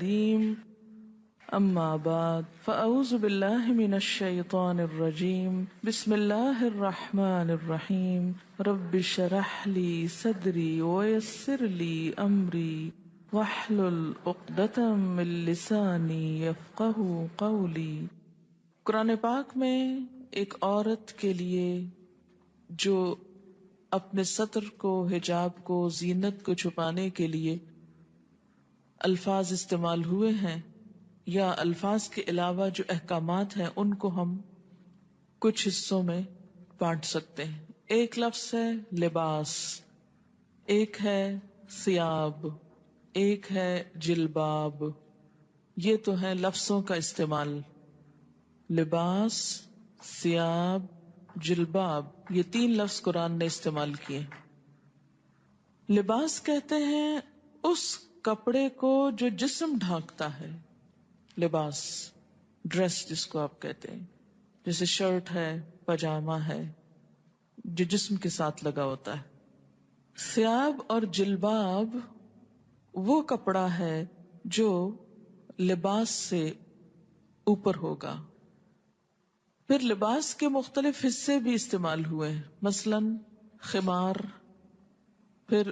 الكريم أما بعد فأعوذ بالله من الشيطان الرجيم بسم الله الرحمن الرحيم رب اشرح لي صدري ويسر لي أمري واحلل عقدة من لساني يفقهوا قولي۔ قرآن پاک میں ایک عورت کے لیے جو اپنے ستر کو، حجاب کو، زینت کو چھپانے کے لیے الفاظ استعمال ہوئے ہیں یا الفاظ کے علاوہ جو احکامات ہیں ان کو ہم کچھ حصوں میں بانٹ سکتے ہیں۔ ایک لفظ ہے لباس، ایک ہے ثیاب، ایک ہے جلباب۔ یہ تو ہے لفظوں کا استعمال، لباس، ثیاب، جلباب، یہ تین لفظ قرآن نے استعمال کیے۔ لباس کہتے ہیں اس کپڑے کو جو جسم ڈھانکتا ہے، لباس، ڈریس جس کو آپ کہتے ہیں، جیسے شرٹ ہے، پاجامہ ہے، جو جسم کے ساتھ لگا ہوتا ہے۔ ثیاب اور جلباب وہ کپڑا ہے جو لباس سے اوپر ہوگا۔ پھر لباس کے مختلف حصے بھی استعمال ہوئے ہیں، مثلا خمار، پھر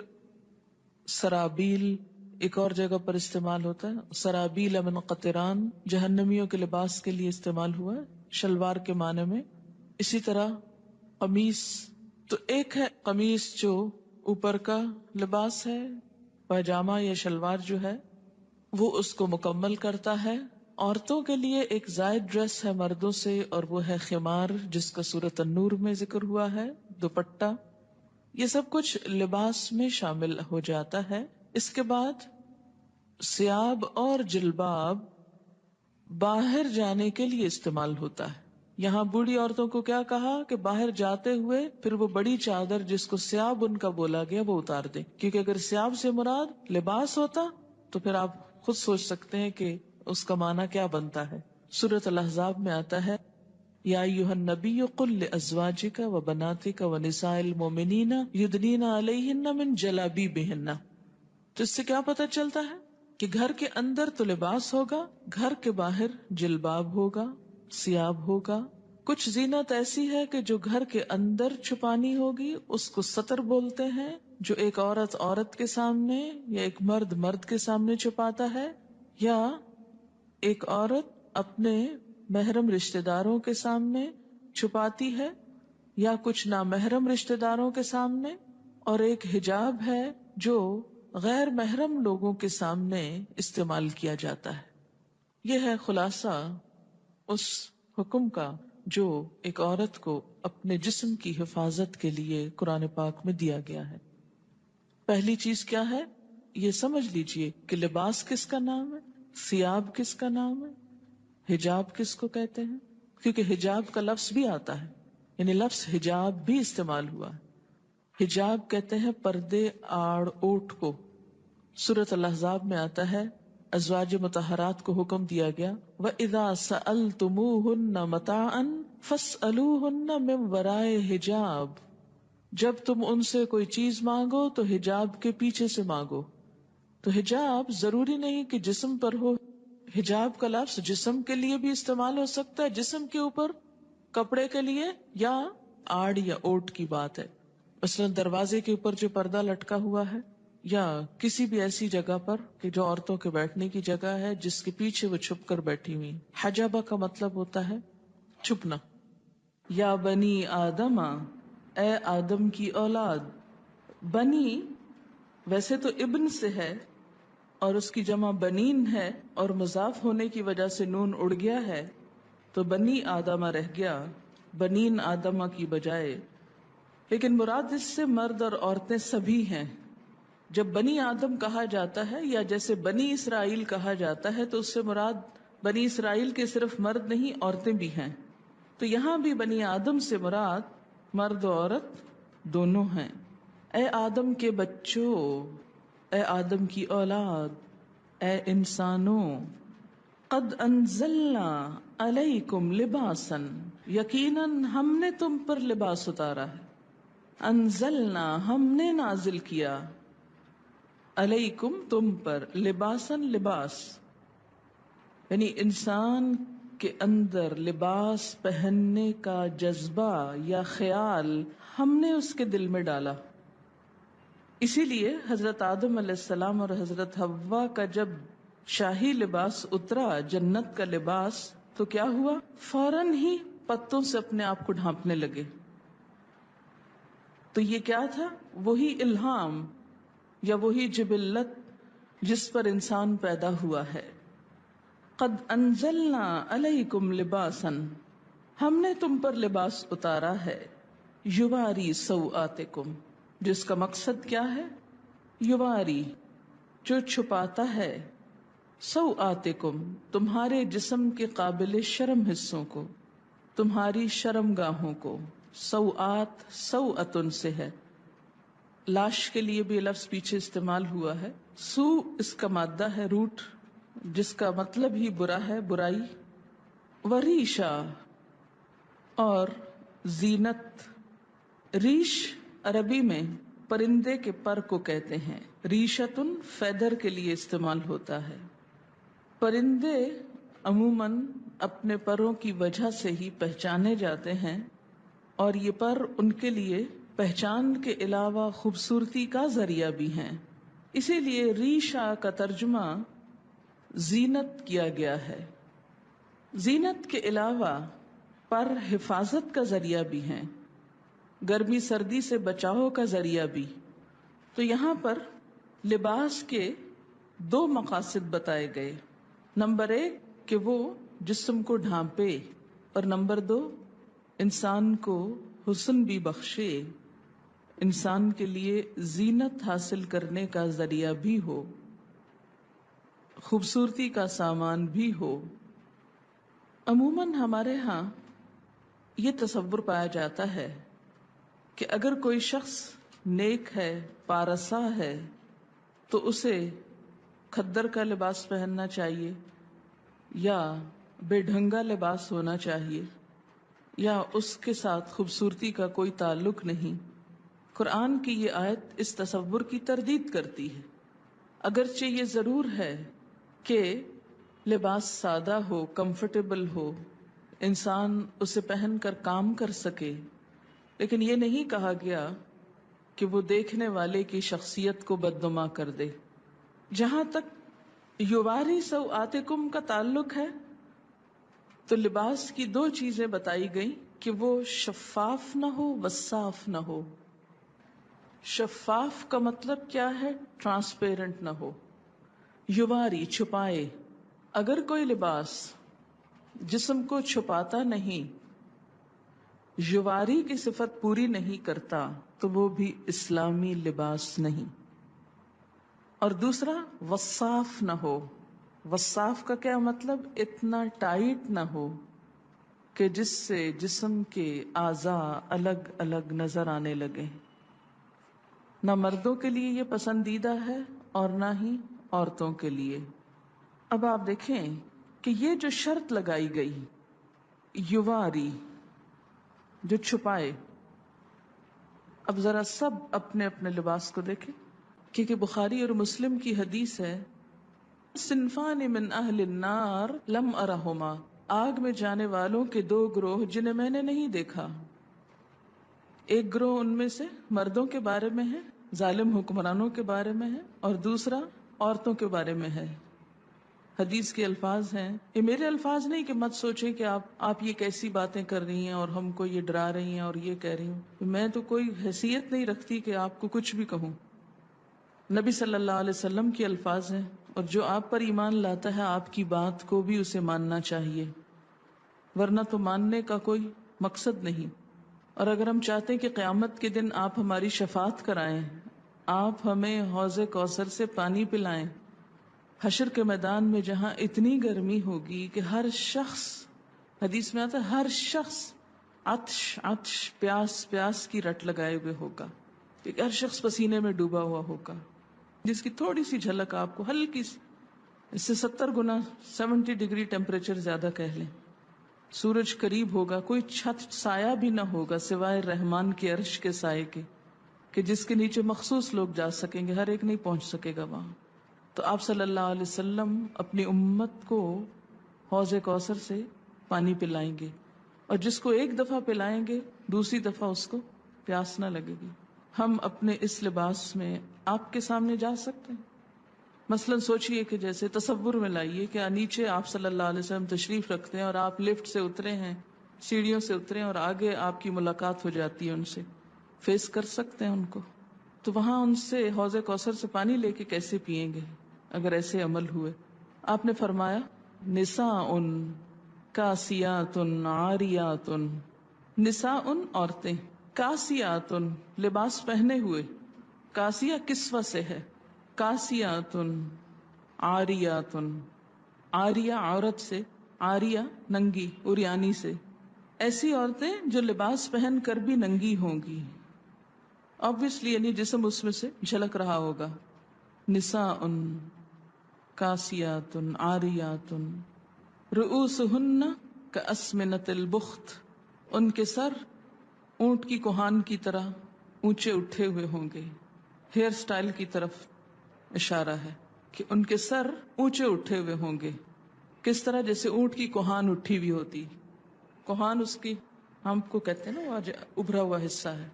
سرابیل ایک اور جگہ پر استعمال ہوتا ہے، سرابیل من قطران جہنمیوں کے لباس کے لیے استعمال ہوا ہے شلوار کے معنی میں۔ اسی طرح قمیص، تو ایک ہے قمیص جو اوپر کا لباس ہے، پاجامہ یا شلوار جو ہے وہ اس کو مکمل کرتا ہے۔ عورتوں کے لیے ایک زائد ڈریس ہے مردوں سے، اور وہ ہے خمار جس کا سورۃ النور میں ذکر ہوا ہے، دوپٹہ۔ یہ سب کچھ لباس میں شامل ہو جاتا ہے۔ اس کے بعد ثیاب اور جلباب باہر جانے کے لیے استعمال ہوتا ہے۔ یہاں بوڑھی عورتوں کو کیا کہا کہ باہر جاتے ہوئے پھر وہ بڑی چادر جس کو ثیاب ان کا بولا گیا وہ اتار دیں، کیونکہ اگر ثیاب سے مراد لباس ہوتا تو پھر آپ خود سوچ سکتے ہیں کہ اس کا معنی کیا بنتا ہے۔ سورۃ الاحزاب میں آتا ہے یا ایھا النبی قل لازواجک وبناتک ونساء المؤمنین یدنین علیہن من جلابیبہن۔ تو اس سے کیا پتہ چلتا ہے کہ گھر کے اندر تو لباس ہوگا، گھر کے باہر جلباب ہوگا، ثیاب ہوگا۔ کچھ زینت ایسی ہے کہ جو گھر کے اندر چھپانی ہوگی، اس کو ستر بولتے ہیں، جو ایک عورت عورت کے سامنے یا ایک مرد مرد کے سامنے چھپاتا ہے، یا ایک عورت اپنے محرم رشتہ داروں کے سامنے چھپاتی ہے، یا کچھ نامحرم رشتہ داروں کے سامنے، اور ایک حجاب ہے جو غیر محرم لوگوں کے سامنے استعمال کیا جاتا ہے۔ یہ ہے خلاصہ اس حکم کا جو ایک عورت کو اپنے جسم کی حفاظت کے لیے قرآن پاک میں دیا گیا ہے۔ پہلی چیز کیا ہے یہ سمجھ لیجئے کہ لباس کس کا نام ہے، ثیاب کس کا نام ہے، حجاب کس کو کہتے ہیں، کیونکہ حجاب کا لفظ بھی آتا ہے، یعنی لفظ حجاب بھی استعمال ہوا ہے۔ حجاب کہتے ہیں پردے، آڑ، اوٹ کو۔ سورۃ الاحزاب میں آتا ہے ازواج مطہرات کو حکم دیا گیا وَإِذَا سَأَلْتُمُوهُنَّ مَتَاعًا فَاسْأَلُوهُنَّ مِنْ وَرَائِ حِجَاب۔ جب تم ان سے کوئی چیز مانگو تو حجاب کے پیچھے سے مانگو۔ تو حجاب ضروری نہیں کہ جسم پر ہو، حجاب کا لفظ جسم کے لیے بھی استعمال ہو سکتا ہے، جسم کے اوپر کپڑے کے لیے، یا آڑ یا اوٹ کی بات ہے، مثلا دروازے کے اوپر جو پردہ لٹکا ہوا ہے، یا کسی بھی ایسی جگہ پر کہ جو عورتوں کے بیٹھنے کی جگہ ہے جس کے پیچھے وہ چھپ کر بیٹھی ہوئی۔ حجابہ کا مطلب ہوتا ہے چھپنا۔ یا بنی آدم، اے آدم کی اولاد۔ بنی ویسے تو ابن سے ہے اور اس کی جمع بنین ہے، اور مضاف ہونے کی وجہ سے نون اڑ گیا ہے تو بنی آدمہ رہ گیا بنین آدمہ کی بجائے، لیکن مراد اس سے مرد اور عورتیں سبھی ہیں۔ جب بنی آدم کہا جاتا ہے یا جیسے بنی اسرائیل کہا جاتا ہے تو اس سے مراد بنی اسرائیل کے صرف مرد نہیں، عورتیں بھی ہیں۔ تو یہاں بھی بنی آدم سے مراد مرد و عورت دونوں ہیں۔ اے آدم کے بچوں، اے آدم کی اولاد، اے انسانوں، قد انزلنا علیکم لباسا، یقیناً ہم نے تم پر لباس اتارا ہے، انزلنا ہم نے نازل کیا، علیکم تم پر، لباسن لباس، یعنی انسان کے اندر لباس پہننے کا جذبہ یا خیال ہم نے اس کے دل میں ڈالا. اسی لیے حضرت آدم علیہ السلام اور حضرت حوا کا جب شاہی لباس اترا، جنت کا لباس، تو کیا ہوا؟ فوراً ہی پتوں سے اپنے آپ کو ڈھانپنے لگے. تو یہ کیا تھا؟ وہی الہام یا وہی جبلت جس پر انسان پیدا ہوا ہے. قد انزلنا علیکم لباسا، ہم نے تم پر لباس اتارا ہے، یواری سوآتکم، جس کا مقصد کیا ہے؟ یواری، جو چھپاتا ہے، سوآتکم، تمہارے جسم کے قابل شرم حصوں کو، تمہاری شرم گاہوں کو. سوآت سوأتن سے ہے. لاش کے لیے بھی یہ لفظ پیچھے استعمال ہوا ہے. سو اس کا مادہ ہے، روٹ، جس کا مطلب ہی برا ہے، برائی. وریشا، اور زینت. ریش عربی میں پرندے کے پر کو کہتے ہیں. ریشتن فیدر کے لیے استعمال ہوتا ہے. پرندے عموماً اپنے پروں کی وجہ سے ہی پہچانے جاتے ہیں، اور یہ پر ان کے لیے پہچان کے علاوہ خوبصورتی کا ذریعہ بھی ہیں. اسی لیے ریشا کا ترجمہ زینت کیا گیا ہے. زینت کے علاوہ پر حفاظت کا ذریعہ بھی ہیں، گرمی سردی سے بچاؤ کا ذریعہ بھی. تو یہاں پر لباس کے دو مقاصد بتائے گئے. نمبر 1 کہ وہ جسم کو ڈھانپے، اور نمبر 2 انسان کو حسن بھی بخشے، انسان کے لیے زینت حاصل کرنے کا ذریعہ بھی ہو، خوبصورتی کا سامان بھی ہو. عموماً ہمارے ہاں یہ تصور پایا جاتا ہے کہ اگر کوئی شخص نیک ہے، پارسا ہے، تو اسے کھدر کا لباس پہننا چاہیے، یا بے ڈھنگا لباس ہونا چاہیے، یا اس کے ساتھ خوبصورتی کا کوئی تعلق نہیں. قرآن کی یہ آیت اس تصور کی تردید کرتی ہے. اگرچہ یہ ضرور ہے کہ لباس سادہ ہو، کمفرٹیبل ہو، انسان اسے پہن کر کام کر سکے، لیکن یہ نہیں کہا گیا کہ وہ دیکھنے والے کی شخصیت کو بدنما کر دے. جہاں تک یواری سوآتکم کا تعلق ہے، تو لباس کی 2 چیزیں بتائی گئیں کہ وہ شفاف نہ ہو، وصاف نہ ہو. شفاف کا مطلب کیا ہے؟ ٹرانسپیرنٹ نہ ہو. یواری، چھپائے. اگر کوئی لباس جسم کو چھپاتا نہیں، یواری کی صفت پوری نہیں کرتا، تو وہ بھی اسلامی لباس نہیں. اور دوسرا وصاف نہ ہو. وصاف کا کیا مطلب؟ اتنا ٹائٹ نہ ہو کہ جس سے جسم کے اعضاء الگ الگ نظر آنے لگے. نہ مردوں کے لیے یہ پسندیدہ ہے اور نہ ہی عورتوں کے لیے. اب آپ دیکھیں کہ یہ جو شرط لگائی گئی، یواری، جو چھپائے. اب ذرا سب اپنے اپنے لباس کو دیکھیں، کیونکہ بخاری اور مسلم کی حدیث ہے، صنفان من اہل النار لم ارہما، آگ میں جانے والوں کے 2 گروہ جنہیں میں نے نہیں دیکھا. ایک گروہ ان میں سے مردوں کے بارے میں ہے، ظالم حکمرانوں کے بارے میں ہے، اور دوسرا عورتوں کے بارے میں ہے. حدیث کے الفاظ ہیں، یہ میرے الفاظ نہیں کہ مت سوچیں کہ آپ یہ کیسی باتیں کر رہی ہیں اور ہم کو یہ ڈرا رہی ہیں اور یہ کہہ رہی ہوں. میں تو کوئی حیثیت نہیں رکھتی کہ آپ کو کچھ بھی کہوں. نبی صلی اللہ علیہ وسلم کے الفاظ ہیں، اور جو آپ پر ایمان لاتا ہے آپ کی بات کو بھی اسے ماننا چاہیے، ورنہ تو ماننے کا کوئی مقصد نہیں. اور اگر ہم چاہتے ہیں کہ قیامت کے دن آپ ہماری شفاعت کرائیں، آپ ہمیں حوض کوثر سے پانی پلائیں، حشر کے میدان میں جہاں اتنی گرمی ہوگی کہ ہر شخص، حدیث میں آتا ہے ہر شخص عطش عطش، پیاس پیاس کی رٹ لگائے ہوئے ہوگا، کہ ہر شخص پسینے میں ڈوبا ہوا ہوگا، جس کی تھوڑی سی جھلک آپ کو ہلکی سی، اس سے 70 گنا 70 ڈگری ٹیمپریچر زیادہ کہہ لیں. سورج قریب ہوگا، کوئی چھت سایہ بھی نہ ہوگا سوائے رحمان کے عرش کے سائے کے، کہ جس کے نیچے مخصوص لوگ جا سکیں گے، ہر ایک نہیں پہنچ سکے گا وہاں. تو آپ صلی اللہ علیہ وسلم اپنی امت کو حوض کوثر سے پانی پلائیں گے، اور جس کو ایک دفعہ پلائیں گے دوسری دفعہ اس کو پیاس نہ لگے گی۔ ہم اپنے اس لباس میں آپ کے سامنے جا سکتے ہیں؟ مثلا سوچئے کہ جیسے تصور میں لائیے کہ نیچے آپ صلی اللہ علیہ وسلم تشریف رکھتے ہیں اور آپ لفٹ سے اترے ہیں، سیڑھیوں سے اترے ہیں، اور آگے آپ کی ملاقات ہو جاتی ہے ان سے، فیس کر سکتے ہیں ان کو؟ تو وہاں ان سے حوض کوثر سے پانی لے کے کیسے پئیں گے اگر ایسے عمل ہوئے؟ آپ نے فرمایا نساء کاسیات عاریات، نساء عورتیں، کاسیات لباس پہنے ہوئے، کاسیہ کسوہ سے ہے، کاسیات عاریات، عاریہ عورت سے، عاریہ ننگی، عریانی سے، ایسی عورتیں جو لباس پہن کر بھی ننگی ہوں گی، obviously یعنی جسم اس میں سے جھلک رہا ہوگا۔ نساء کاسیات عاریات رؤوسہن کاسمنۃ البخت، ان کے سر اونٹ کی کوہان کی طرح اونچے اٹھے ہوئے ہوں گے۔ ہیئر سٹائل کی طرف اشارہ ہے کہ ان کے سر اونچے اٹھے ہوئے ہوں گے، کس طرح؟ جیسے اونٹ کی کوہان اٹھی ہوئی ہوتی، کوہان اس کی ہم کو کہتے ہیں نا، وہ ابھرا ہوا حصہ ہے۔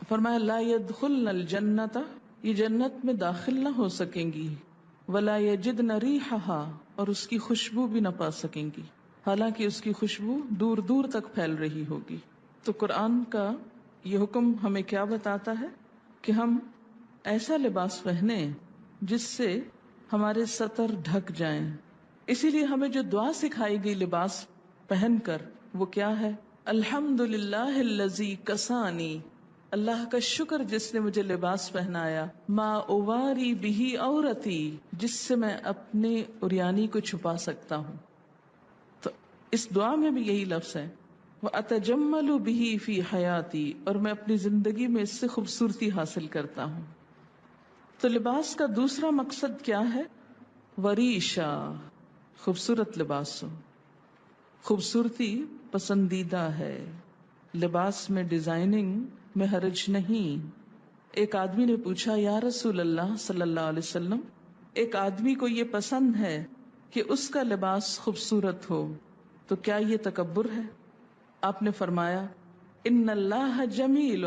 فرمایا لا يدخلن الجنت، یہ جنت میں داخل نہ ہو سکیں گی، ولا یجدن ریحھا، اور اس کی خوشبو بھی نہ پا سکیں گی، حالانکہ اس کی خوشبو دور دور تک پھیل رہی ہوگی۔ تو قرآن کا یہ حکم ہمیں کیا بتاتا ہے کہ ہم ایسا لباس پہنیں جس سے ہمارے سطر ڈھک جائیں۔ اسی لیے ہمیں جو دعا سکھائی گئی لباس پہن کر وہ کیا ہے؟ الحمدللہ الذی کسانی، اللہ کا شکر جس نے مجھے لباس پہنایا، ما اواری بہی عورتی، جس سے میں اپنی عریانی کو چھپا سکتا ہوں۔ تو اس دعا میں بھی یہی لفظ ہے، وَأَتَجَمَّلُ بِهِ فِي حَيَاتِي، اور میں اپنی زندگی میں اس سے خوبصورتی حاصل کرتا ہوں۔ تو لباس کا دوسرا مقصد کیا ہے؟ وریشا، خوبصورت لباس ہو، خوبصورتی پسندیدہ ہے، لباس میں ڈیزائننگ میں حرج نہیں۔ ایک آدمی نے پوچھا یا رسول اللہ صلی اللہ علیہ وسلم، ایک آدمی کو یہ پسند ہے کہ اس کا لباس خوبصورت ہو، تو کیا یہ تکبر ہے؟ آپ نے فرمایا ان اللہ جمیل،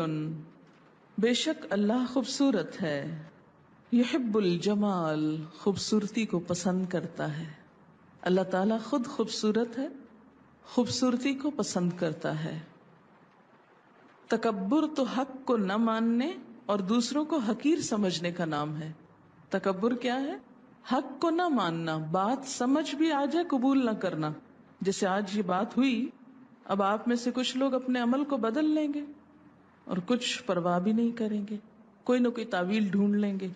بے شک اللہ خوبصورت ہے، یحب الجمال، خوبصورتی کو پسند کرتا ہے۔ اللہ تعالیٰ خود خوبصورت ہے، خوبصورتی کو پسند کرتا ہے۔ تکبر تو حق کو نہ ماننے اور دوسروں کو حقیر سمجھنے کا نام ہے۔ تکبر کیا ہے؟ حق کو نہ ماننا، بات سمجھ بھی آ جائے قبول نہ کرنا۔ جیسے آج یہ بات ہوئی، اب آپ میں سے کچھ لوگ اپنے عمل کو بدل لیں گے اور کچھ پرواہ بھی نہیں کریں گے، کوئی نہ کوئی تعویل ڈھونڈ لیں گے،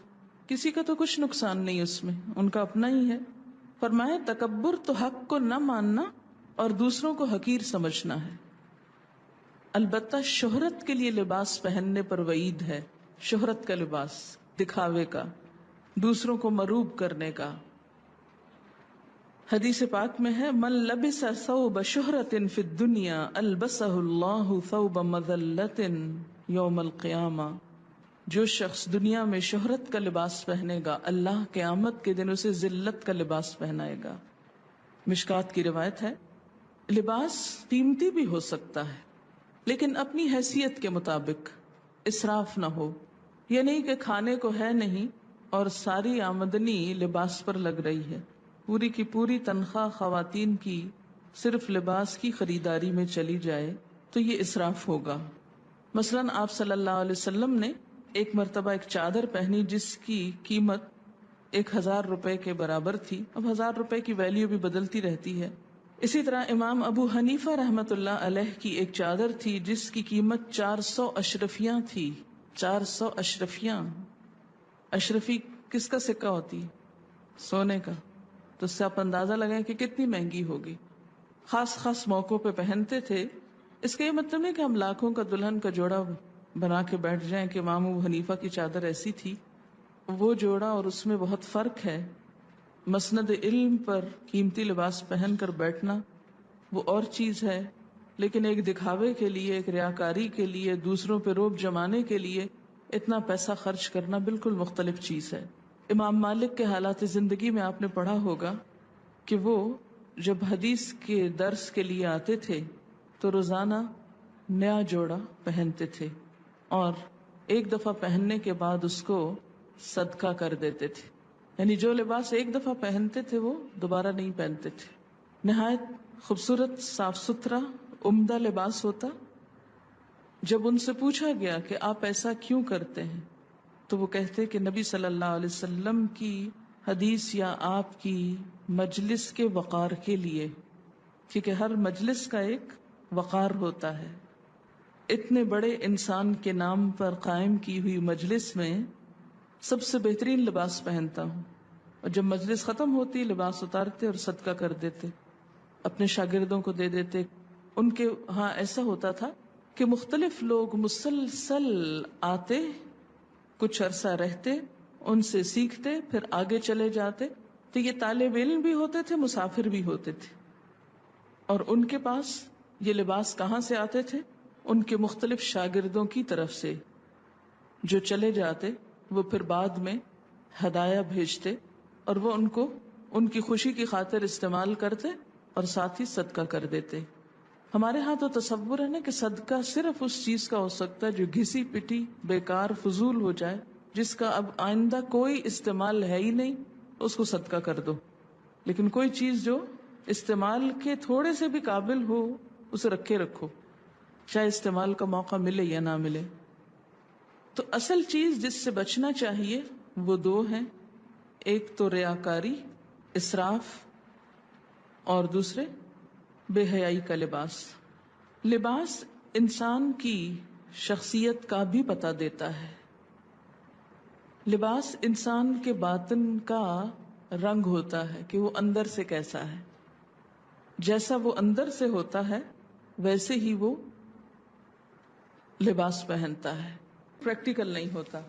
کسی کا تو کچھ نقصان نہیں اس میں، ان کا اپنا ہی ہے۔ فرمائے تکبر تو حق کو نہ ماننا اور دوسروں کو حقیر سمجھنا ہے۔ البتہ شہرت کے لیے لباس پہننے پر وعید ہے، شہرت کا لباس، دکھاوے کا، دوسروں کو مروب کرنے کا۔ حدیث پاک میں ہے من لبس ثوب شہرت فی الدنیا البسہ اللہ ثوب مذلت یوم القیامہ، جو شخص دنیا میں شہرت کا لباس پہنے گا اللہ قیامت کے دن اسے ذلت کا لباس پہنائے گا۔ مشکات کی روایت ہے لباس قیمتی بھی ہو سکتا ہے لیکن اپنی حیثیت کے مطابق، اسراف نہ ہو، یہ نہیں کہ کھانے کو ہے نہیں اور ساری آمدنی لباس پر لگ رہی ہے، پوری کی پوری تنخواہ خواتین کی صرف لباس کی خریداری میں چلی جائے تو یہ اسراف ہوگا۔ مثلاً آپ صلی اللہ علیہ وسلم نے ایک مرتبہ ایک چادر پہنی جس کی قیمت 1000 روپے کے برابر تھی۔ اب 1000 روپے کی ویلیو بھی بدلتی رہتی ہے۔ اسی طرح امام ابو حنیفہ رحمت اللہ علیہ کی ایک چادر تھی جس کی قیمت 400 اشرفیاں تھی۔ 400 اشرفیاں، اشرفی کس کا سکہ ہوتی؟ سونے کا۔ تو اس سے آپ اندازہ لگائیں کہ کتنی مہنگی ہوگی۔ خاص خاص موقعوں پہ پہنتے تھے۔ اس کا یہ مطلب نہیں کہ ہم لاکھوں کا دلہن کا جوڑا بنا کے بیٹھ جائیں کہ امام ابو حنیفہ کی چادر ایسی تھی۔ وہ جوڑا اور اس میں بہت فرق ہے۔ مسند علم پر قیمتی لباس پہن کر بیٹھنا وہ اور چیز ہے، لیکن ایک دکھاوے کے لیے، ایک ریاکاری کے لیے، دوسروں پہ روب جمانے کے لیے اتنا پیسہ خرچ کرنا بالکل مختلف چیز ہے۔ امام مالک کے حالات زندگی میں آپ نے پڑھا ہوگا کہ وہ جب حدیث کے درس کے لیے آتے تھے تو روزانہ نیا جوڑا پہنتے تھے اور ایک دفعہ پہننے کے بعد اس کو صدقہ کر دیتے تھے. یعنی جو لباس ایک دفعہ پہنتے تھے وہ دوبارہ نہیں پہنتے تھے. نہایت خوبصورت، صاف ستھرا، عمدہ لباس ہوتا. جب ان سے پوچھا گیا کہ آپ ایسا کیوں کرتے ہیں تو وہ کہتے کہ نبی صلی اللہ علیہ وسلم کی حدیث یا آپ کی مجلس کے وقار کے لیے، کیونکہ ہر مجلس کا ایک وقار ہوتا ہے. اتنے بڑے انسان کے نام پر قائم کی ہوئی مجلس میں سب سے بہترین لباس پہنتا ہوں، اور جب مجلس ختم ہوتی لباس اتارتے اور صدقہ کر دیتے، اپنے شاگردوں کو دے دیتے. ان کے ہاں ایسا ہوتا تھا کہ مختلف لوگ مسلسل آتے، کچھ عرصہ رہتے، ان سے سیکھتے، پھر آگے چلے جاتے. تو یہ طالب علم بھی ہوتے تھے، مسافر بھی ہوتے تھے. اور ان کے پاس یہ لباس کہاں سے آتے تھے؟ ان کے مختلف شاگردوں کی طرف سے، جو چلے جاتے وہ پھر بعد میں ہدایہ بھیجتے اور وہ ان کو ان کی خوشی کی خاطر استعمال کرتے اور ساتھ ہی صدقہ کر دیتے. ہمارے ہاں تو تصور ہے نا کہ صدقہ صرف اس چیز کا ہو سکتا ہے جو گھسی پٹی بیکار فضول ہو جائے، جس کا اب آئندہ کوئی استعمال ہے ہی نہیں، اس کو صدقہ کر دو. لیکن کوئی چیز جو استعمال کے تھوڑے سے بھی قابل ہو اسے رکھے رکھو، چاہے استعمال کا موقع ملے یا نہ ملے. تو اصل چیز جس سے بچنا چاہیے وہ دو ہیں، ایک تو ریاکاری، اسراف، اور دوسرے بے حیائی کا لباس. لباس انسان کی شخصیت کا بھی پتہ دیتا ہے. لباس انسان کے باطن کا رنگ ہوتا ہے کہ وہ اندر سے کیسا ہے. جیسا وہ اندر سے ہوتا ہے ویسے ہی وہ لباس پہنتا ہے. پریکٹیکل نہیں ہوتا.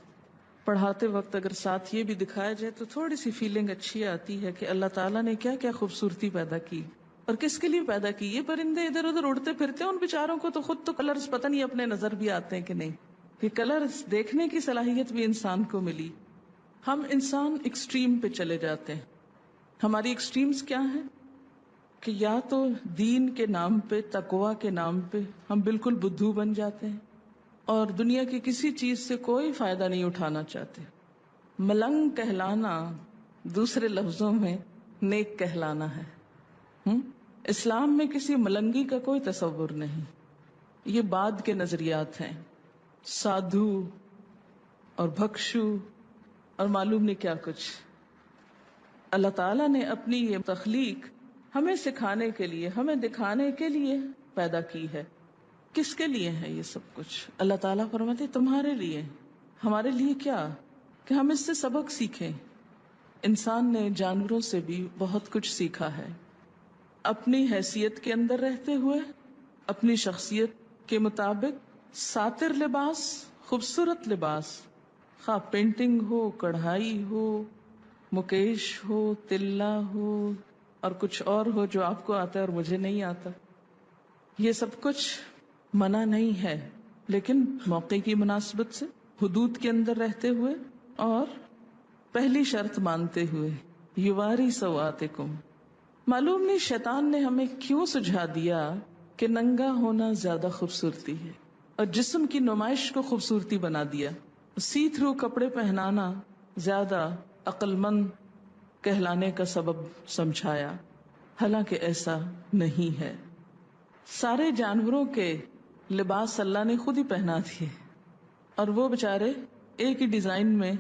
پڑھاتے وقت اگر ساتھ یہ بھی دکھایا جائے تو تھوڑی سی فیلنگ اچھی آتی ہے کہ اللہ تعالیٰ نے کیا کیا خوبصورتی پیدا کی اور کس کے لیے پیدا کی. یہ پرندے ادھر ادھر اڑتے پھرتے ہیں، ان بیچاروں کو تو خود تو کلرز پتہ نہیں اپنے نظر بھی آتے ہیں کہ نہیں. یہ کلرز دیکھنے کی صلاحیت بھی انسان کو ملی. ہم انسان ایکسٹریم پہ چلے جاتے ہیں. ہماری ایکسٹریمز کیا ہیں کہ یا تو دین کے نام پہ، تقوی کے نام پہ ہم بالکل بدھو بن جاتے ہیں اور دنیا کی کسی چیز سے کوئی فائدہ نہیں اٹھانا چاہتے. ملنگ کہلانا دوسرے لفظوں میں نیک کہلانا ہے. اسلام میں کسی ملنگی کا کوئی تصور نہیں. یہ بعد کے نظریات ہیں. سادھو اور بھکشو اور معلوم نہیں کیا کچھ. اللہ تعالیٰ نے اپنی یہ تخلیق ہمیں سکھانے کے لیے، ہمیں دکھانے کے لیے پیدا کی ہے. کس کے لیے ہے یہ سب کچھ؟ اللہ تعالیٰ فرماتے تمہارے لیے. ہمارے لیے کیا؟ کہ ہم اس سے سبق سیکھیں. انسان نے جانوروں سے بھی بہت کچھ سیکھا ہے. اپنی حیثیت کے اندر رہتے ہوئے، اپنی شخصیت کے مطابق ساتر لباس، خوبصورت لباس، خواہ پینٹنگ ہو، کڑھائی ہو، مکیش ہو، تلہ ہو اور کچھ اور ہو جو آپ کو آتا ہے اور مجھے نہیں آتا، یہ سب کچھ منع نہیں ہے. لیکن موقع کی مناسبت سے، حدود کے اندر رہتے ہوئے اور پہلی شرط مانتے ہوئے. یواری سوآتکم. معلوم نہیں شیطان نے ہمیں کیوں سجھا دیا کہ ننگا ہونا زیادہ خوبصورتی ہے اور جسم کی نمائش کو خوبصورتی بنا دیا. سی تھرو کپڑے پہنانا زیادہ عقل مند کہلانے کا سبب سمجھایا، حالانکہ ایسا نہیں ہے. سارے جانوروں کے لباس اللہ نے خود ہی پہنا دیے اور وہ بےچارے ایک ہی ڈیزائن میں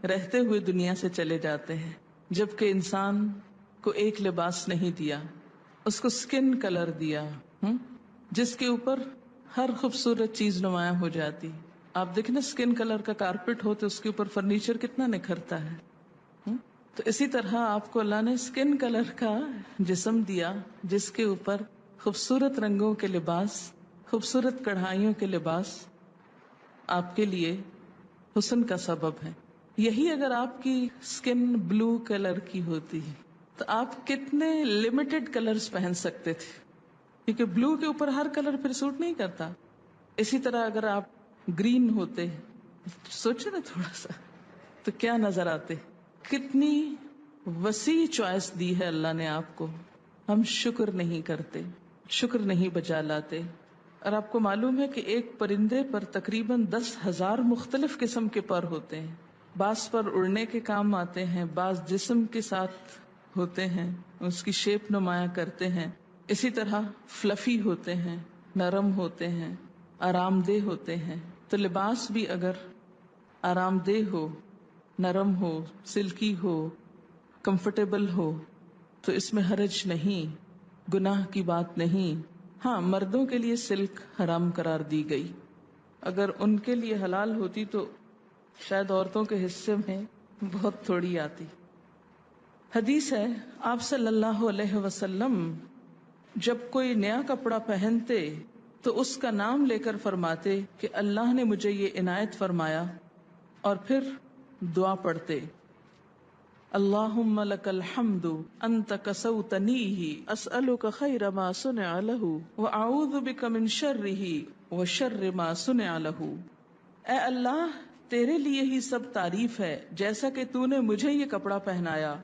رہتے ہوئے دنیا سے چلے جاتے ہیں، جبکہ انسان کو ایک لباس نہیں دیا، اس کو سکن کلر دیا جس کے اوپر ہر خوبصورت چیز نمایاں ہو جاتی. آپ دیکھیں نا سکن کلر کا کارپیٹ ہو تو اس کے اوپر فرنیچر کتنا نکھرتا ہے. تو اسی طرح آپ کو اللہ نے سکن کلر کا جسم دیا جس کے اوپر خوبصورت رنگوں کے لباس، خوبصورت کڑھائیوں کے لباس آپ کے لیے حسن کا سبب ہے. یہی اگر آپ کی سکن بلو کلر کی ہوتی تو آپ کتنے لمیٹڈ کلرز پہن سکتے تھے، کیونکہ بلو کے اوپر ہر کلر پھر سوٹ نہیں کرتا. اسی طرح اگر آپ گرین ہوتے، سوچے نا تھوڑا سا، تو کیا نظر آتے. کتنی وسیع چوائس دی ہے اللہ نے آپ کو. ہم شکر نہیں کرتے، شکر نہیں بجا لاتے. اور آپ کو معلوم ہے کہ ایک پرندے پر تقریباً 10,000 مختلف قسم کے پر ہوتے ہیں. بعض پر اڑنے کے کام آتے ہیں، بعض جسم کے ساتھ ہوتے ہیں، اس کی شیپ نمایاں کرتے ہیں. اسی طرح فلفی ہوتے ہیں، نرم ہوتے ہیں، آرام دہ ہوتے ہیں. تو لباس بھی اگر آرام دہ ہو، نرم ہو، سلکی ہو، کمفرٹیبل ہو تو اس میں حرج نہیں، گناہ کی بات نہیں. ہاں، مردوں کے لیے سلک حرام قرار دی گئی. اگر ان کے لیے حلال ہوتی تو شاید عورتوں کے حصے میں بہت تھوڑی آتی. حدیث ہے آپ صلی اللہ علیہ وسلم جب کوئی نیا کپڑا پہنتے تو اس کا نام لے کر فرماتے کہ اللہ نے مجھے یہ عنایت فرمایا، اور پھر دعا پڑھتے اللہم لک الحمد انت کسوتنیہ اسألک خیر ما صنع لہ واعوذ بک من شرہ وشر ما صنع لہ. اے اللہ، تیرے لیے ہی سب تعریف ہے جیسا کہ تو نے مجھے یہ کپڑا پہنایا.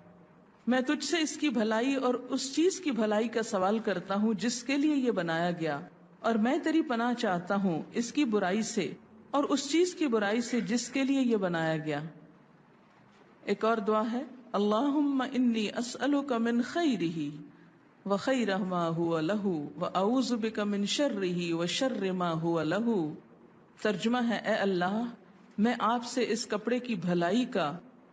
میں تجھ سے اس کی بھلائی اور اس چیز کی بھلائی کا سوال کرتا ہوں جس کے لیے یہ بنایا گیا، اور میں تیری پناہ چاہتا ہوں اس کی برائی سے اور اس چیز کی برائی سے جس کے لیے یہ بنایا گیا. ایک اور دعا ہے اللہم انی اسألک من خیرہ وخیر ما ہوا لہ واعوذ بک من شرہ وشر ما ہوا لہ. ترجمہ ہے اے اللہ، میں آپ سے اس کپڑے کی بھلائی کا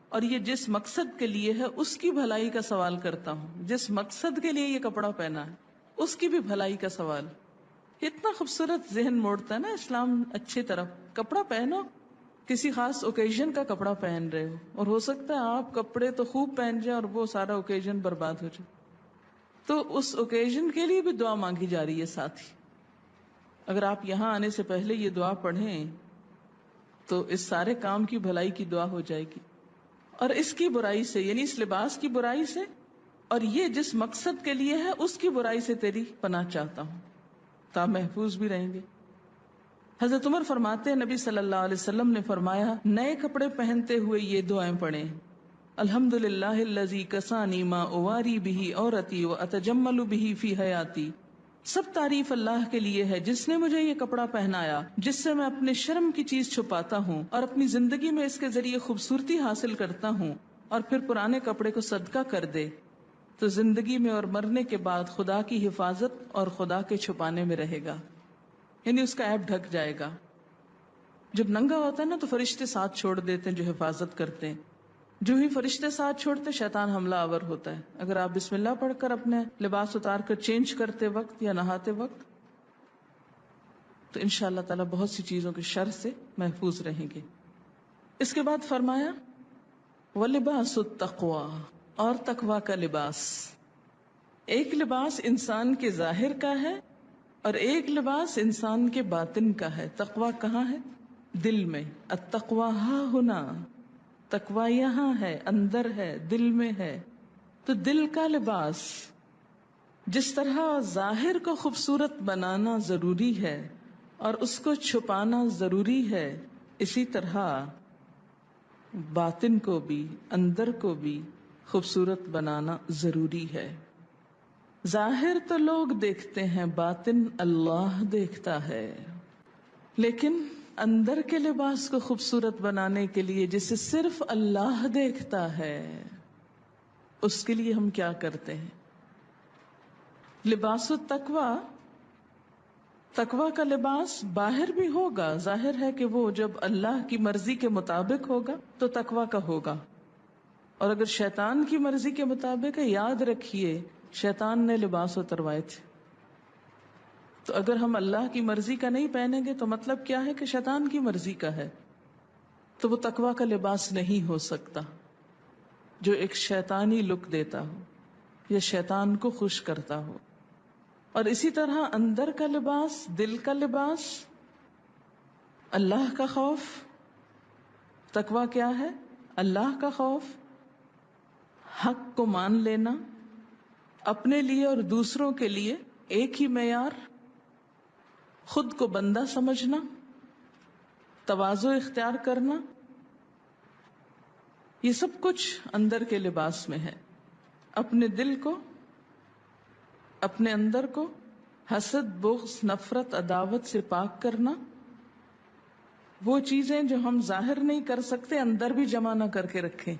اور یہ جس مقصد کے لیے ہے اس کی بھلائی کا سوال کرتا ہوں. جس مقصد کے لیے یہ کپڑا پہنا ہے اس کی بھی بھلائی کا سوال. اتنا خوبصورت ذہن موڑتا ہے نا اسلام اچھی طرف. کپڑا پہنو، کسی خاص اوکیزن کا کپڑا پہن رہے ہو، اور ہو سکتا ہے آپ کپڑے تو خوب پہن جائیں اور وہ سارا اوکیزن برباد ہو جائے، تو اس اوکیزن کے لیے بھی دعا مانگی جا رہی ہے. ساتھ ہی اگر آپ یہاں آنے سے پہلے یہ دعا پڑھیں تو اس سارے کام کی بھلائی کی دعا ہو جائے گی. اور اس کی برائی سے، یعنی اس لباس کی برائی سے اور یہ جس مقصد کے لیے ہے اس کی برائی سے تیری پناہ چاہتا ہوں، تا محفوظ بھی رہیں گے. حضرت عمر فرماتے ہیں نبی صلی اللہ علیہ وسلم نے فرمایا نئے کپڑے پہنتے ہوئے یہ دعائیں پڑھیں الحمدللہ الذی کسانی ما اواری بہ عورتی واتجمل بہ فی حیاتی. سب تعریف اللہ کے لیے ہے جس نے مجھے یہ کپڑا پہنایا جس سے میں اپنے شرم کی چیز چھپاتا ہوں اور اپنی زندگی میں اس کے ذریعے خوبصورتی حاصل کرتا ہوں. اور پھر پرانے کپڑے کو صدقہ کر دے تو زندگی میں اور مرنے کے بعد خدا کی حفاظت اور خدا کے چھپانے میں رہے گا، یعنی اس کا عیب ڈھک جائے گا. جب ننگا ہوتا ہے نا تو فرشتے ساتھ چھوڑ دیتے ہیں جو حفاظت کرتے ہیں. جو ہی فرشتے ساتھ چھوڑتے شیطان حملہ آور ہوتا ہے. اگر آپ بسم اللہ پڑھ کر اپنے لباس اتار کر چینج کرتے وقت یا نہاتے وقت تو انشاءاللہ تعالی بہت سی چیزوں کے شر سے محفوظ رہیں گے. اس کے بعد فرمایا وَلِبَاسُ التَّقْوَى، اور تقوی کا لباس. ایک لباس انسان کے ظاہر کا ہے اور ایک لباس انسان کے باطن کا ہے. تقوی کہاں ہے؟ دل میں. التقوی ہاں ہونا، تقوی یہاں ہے، اندر ہے، دل میں ہے. تو دل کا لباس جس طرح ظاہر کو خوبصورت بنانا ضروری ہے اور اس کو چھپانا ضروری ہے، اسی طرح باطن کو بھی، اندر کو بھی خوبصورت بنانا ضروری ہے. ظاہر تو لوگ دیکھتے ہیں، باطن اللہ دیکھتا ہے. لیکن اندر کے لباس کو خوبصورت بنانے کے لیے جسے صرف اللہ دیکھتا ہے اس کے لیے ہم کیا کرتے ہیں؟ لباس التقوی، تقوی کا لباس باہر بھی ہوگا. ظاہر ہے کہ وہ جب اللہ کی مرضی کے مطابق ہوگا تو تقوی کا ہوگا، اور اگر شیطان کی مرضی کے مطابق ہے، یاد رکھیے شیطان نے لباس اتروائے تھے. تو اگر ہم اللہ کی مرضی کا نہیں پہنیں گے تو مطلب کیا ہے کہ شیطان کی مرضی کا ہے، تو وہ تقوی کا لباس نہیں ہو سکتا جو ایک شیطانی لک دیتا ہو یا شیطان کو خوش کرتا ہو. اور اسی طرح اندر کا لباس، دل کا لباس اللہ کا خوف. تقوی کیا ہے؟ اللہ کا خوف، حق کو مان لینا، اپنے لیے اور دوسروں کے لیے ایک ہی معیار، خود کو بندہ سمجھنا، تواضع اختیار کرنا، یہ سب کچھ اندر کے لباس میں ہے. اپنے دل کو اپنے اندر کو حسد، بغض، نفرت، عداوت سے پاک کرنا. وہ چیزیں جو ہم ظاہر نہیں کر سکتے اندر بھی جمع نہ کر کے رکھیں.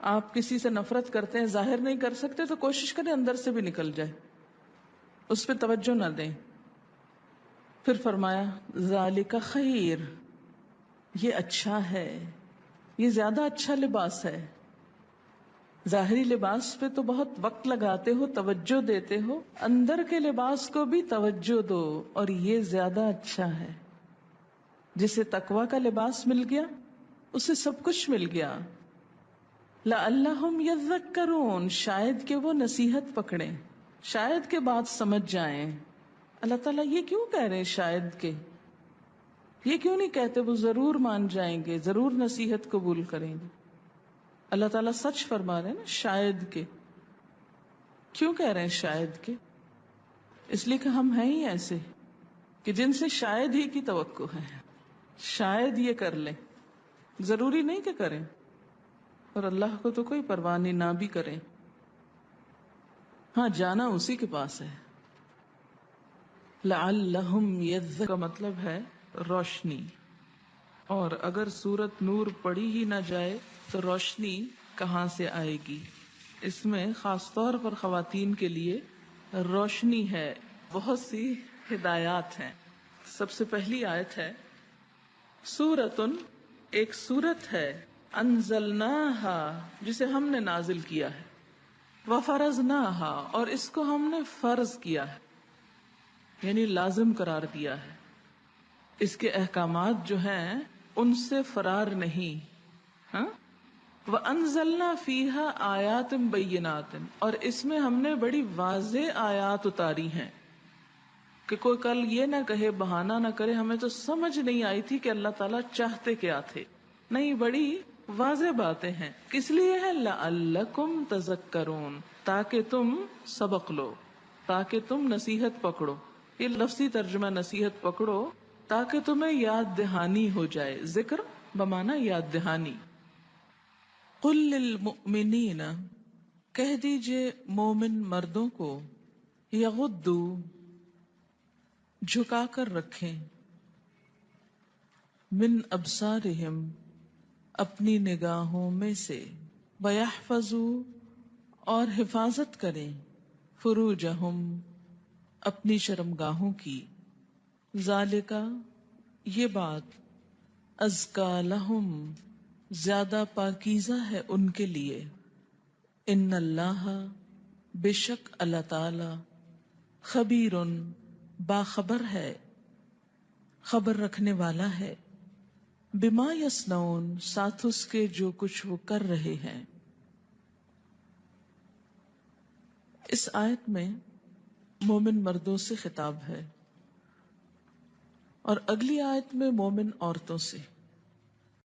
آپ کسی سے نفرت کرتے ہیں، ظاہر نہیں کر سکتے تو کوشش کریں اندر سے بھی نکل جائے، اس پہ توجہ نہ دیں. پھر فرمایا ذالک خیر، یہ اچھا ہے، یہ زیادہ اچھا لباس ہے. ظاہری لباس پہ تو بہت وقت لگاتے ہو، توجہ دیتے ہو، اندر کے لباس کو بھی توجہ دو، اور یہ زیادہ اچھا ہے. جسے تقوی کا لباس مل گیا اسے سب کچھ مل گیا. لعلہم یذکرون، شاید کہ وہ نصیحت پکڑیں، شاید کہ بات سمجھ جائیں. اللہ تعالیٰ یہ کیوں کہہ رہے ہیں شاید کہ؟ یہ کیوں نہیں کہتے وہ ضرور مان جائیں گے، ضرور نصیحت قبول کریں گے؟ اللہ تعالیٰ سچ فرما رہے ہیں نا، شاید کہ. کیوں کہہ رہے ہیں شاید کہ؟ اس لیے کہ ہم ہیں ہی ایسے کہ جن سے شاید ہی کی توقع ہے، شاید یہ کر لیں، ضروری نہیں کہ کریں. اور اللہ کو تو کوئی پرواہ نہیں، نہ بھی کریں. ہاں، جانا اسی کے پاس ہے. لعلہم کا مطلب ہے روشنی. اور اگر سورت نور پڑھی ہی نہ جائے تو روشنی کہاں سے آئے گی؟ اس میں خاص طور پر خواتین کے لیے روشنی ہے، بہت سی ہدایات ہیں. سب سے پہلی آیت ہے سورتن، ایک سورت ہے، انزلناہا، جسے ہم نے نازل کیا ہے، وفرضناہا، اور اس کو ہم نے فرض کیا ہے، یعنی لازم قرار دیا ہے. اس کے احکامات جو ہیں ان سے فرار نہیں. ہاں، وَأَنزَلْنَا فِيهَا آيَاتٍ بَيِّنَاتٍ، اور اس میں ہم نے بڑی واضح آیات اتاری ہیں کہ کوئی کل یہ نہ کہے، بہانہ نہ کرے ہمیں تو سمجھ نہیں آئی تھی کہ اللہ تعالیٰ چاہتے کیا تھے. نہیں، بڑی واضح باتیں ہیں. کس لیے ہے؟ لعلکم تذکرون، تاکہ تم سبق لو، تاکہ تم نصیحت پکڑو. یہ لفظی ترجمہ نصیحت پکڑو تاکہ تمہیں یاد دہانی ہو جائے. ذکر بمانا یاد دہانی. قل للمؤمنین، کہہ دیجئے مومن مردوں کو، یغضوا، جھکا کر رکھیں، من ابصارہم، اپنی نگاہوں میں سے، ویحفظوا، اور حفاظت کریں، فروجہم، اپنی شرمگاہوں کی. ذالکا، یہ بات، ازکا لہم، زیادہ پاکیزہ ہے ان کے لیے. ان اللہ، بے شک اللہ تعالی، خبیرن، باخبر ہے، خبر رکھنے والا ہے، بما یصنعون، ساتھ اس کے جو کچھ وہ کر رہے ہیں. اس آیت میں مومن مردوں سے خطاب ہے، اور اگلی آیت میں مومن عورتوں سے.